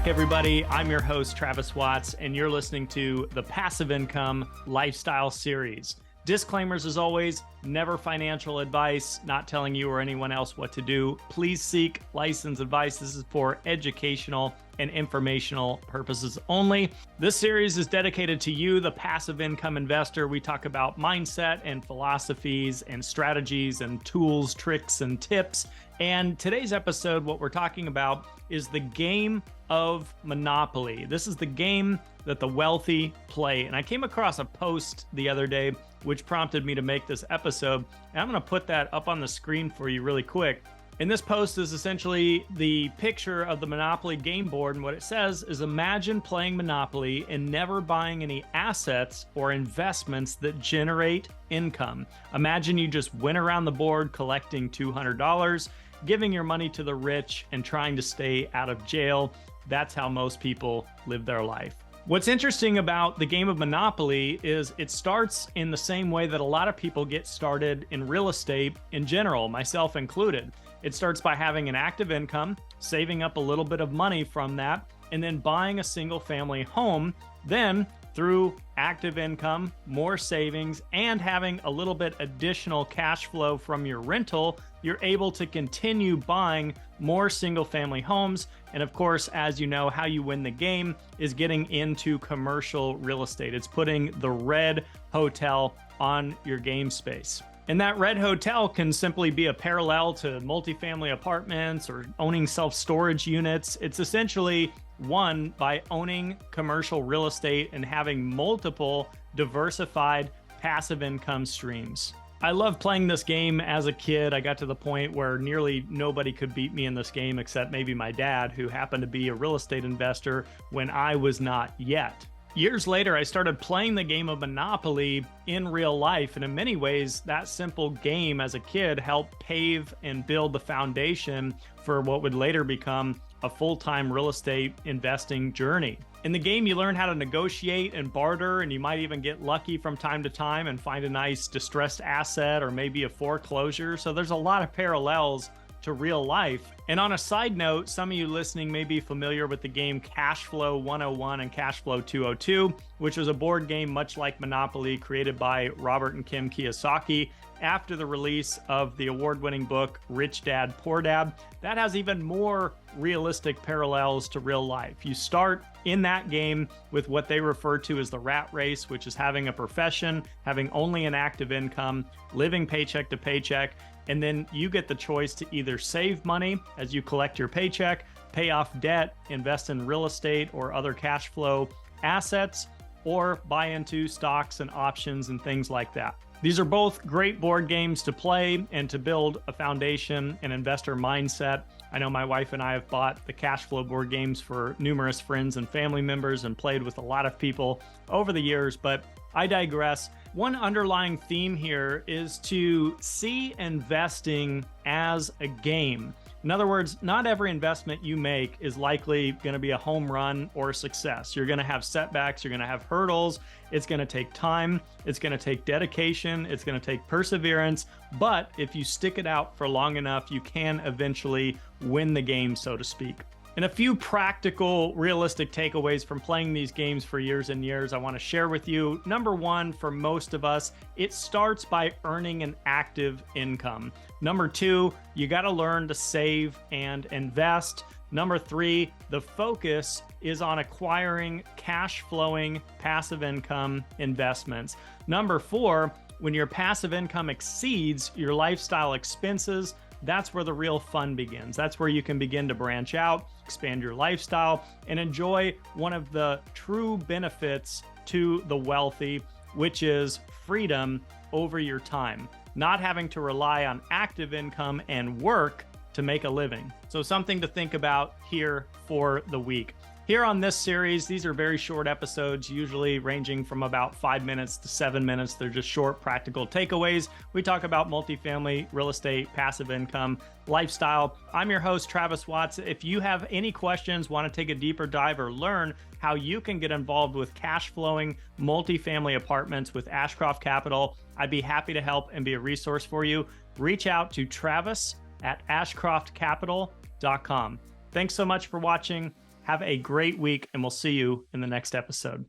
everybody. I'm your host, Travis Watts, and you're listening to the Passive Income Lifestyle Series. Disclaimers as always, never financial advice, not telling you or anyone else what to do. Please seek licensed advice. This is for educational and informational purposes only. This series is dedicated to you, the passive income investor. We talk about mindset and philosophies and strategies and tools, tricks, and tips. And today's episode, what we're talking about is the game of Monopoly. This is the game that the wealthy play. And I came across a post the other day which prompted me to make this episode. And I'm going to put that up on the screen for you really quick. And this post is essentially the picture of the Monopoly game board. And what it says is, imagine playing Monopoly and never buying any assets or investments that generate income. Imagine you just went around the board collecting $200, giving your money to the rich and trying to stay out of jail. That's how most people live their life. What's interesting about the game of Monopoly is it starts in the same way that a lot of people get started in real estate in general, myself included. It starts by having an active income, saving up a little bit of money from that, and then buying a single family home. Then through active income, more savings, and having a little bit additional cash flow from your rental, you're able to continue buying more single family homes. And of course, as you know, how you win the game is getting into commercial real estate. It's putting the red hotel on your game space. And that red hotel can simply be a parallel to multifamily apartments or owning self-storage units. It's essentially won by owning commercial real estate and having multiple diversified passive income streams. I love playing this game as a kid. I got to the point where nearly nobody could beat me in this game except maybe my dad, who happened to be a real estate investor when I was not yet. Years later, I started playing the game of Monopoly in real life, and in many ways, that simple game as a kid helped pave and build the foundation for what would later become a full-time real estate investing journey. In the game, you learn how to negotiate and barter, and you might even get lucky from time to time and find a nice distressed asset or maybe a foreclosure. So there's a lot of parallels to real life. And on a side note, some of you listening may be familiar with the game Cash Flow 101 and Cash Flow 202, which was a board game much like Monopoly created by Robert and Kim Kiyosaki after the release of the award-winning book Rich Dad, Poor Dad. That has even more realistic parallels to real life. You start in that game with what they refer to as the rat race, which is having a profession, having only an active income, living paycheck to paycheck, and then you get the choice to either save money as you collect your paycheck, pay off debt, invest in real estate or other cash flow assets, or buy into stocks and options and things like that. These are both great board games to play and to build a foundation and investor mindset. I know my wife and I have bought the cash flow board games for numerous friends and family members and played with a lot of people over the years, but I digress. One underlying theme here is to see investing as a game. In other words, not every investment you make is likely going to be a home run or a success. You're going to have setbacks. You're going to have hurdles. It's going to take time. It's going to take dedication. It's going to take perseverance. But if you stick it out for long enough, you can eventually win the game, so to speak. And a few practical, realistic takeaways from playing these games for years and years I want to share with you. Number one, for most of us, it starts by earning an active income. Number two, you got to learn to save and invest. Number three, the focus is on acquiring cash flowing passive income investments. Number four, when your passive income exceeds your lifestyle expenses, that's where the real fun begins. That's where you can begin to branch out, expand your lifestyle, and enjoy one of the true benefits to the wealthy, which is freedom over your time, not having to rely on active income and work to make a living. So something to think about here for the week. Here on this series, these are very short episodes, usually ranging from about 5 minutes to 7 minutes. They're just short, practical takeaways. We talk about multifamily, real estate, passive income, lifestyle. I'm your host, Travis Watts. If you have any questions, want to take a deeper dive or learn how you can get involved with cash flowing multifamily apartments with Ashcroft Capital, I'd be happy to help and be a resource for you. Reach out to Travis at ashcroftcapital.com. Thanks so much for watching. Have a great week, and we'll see you in the next episode.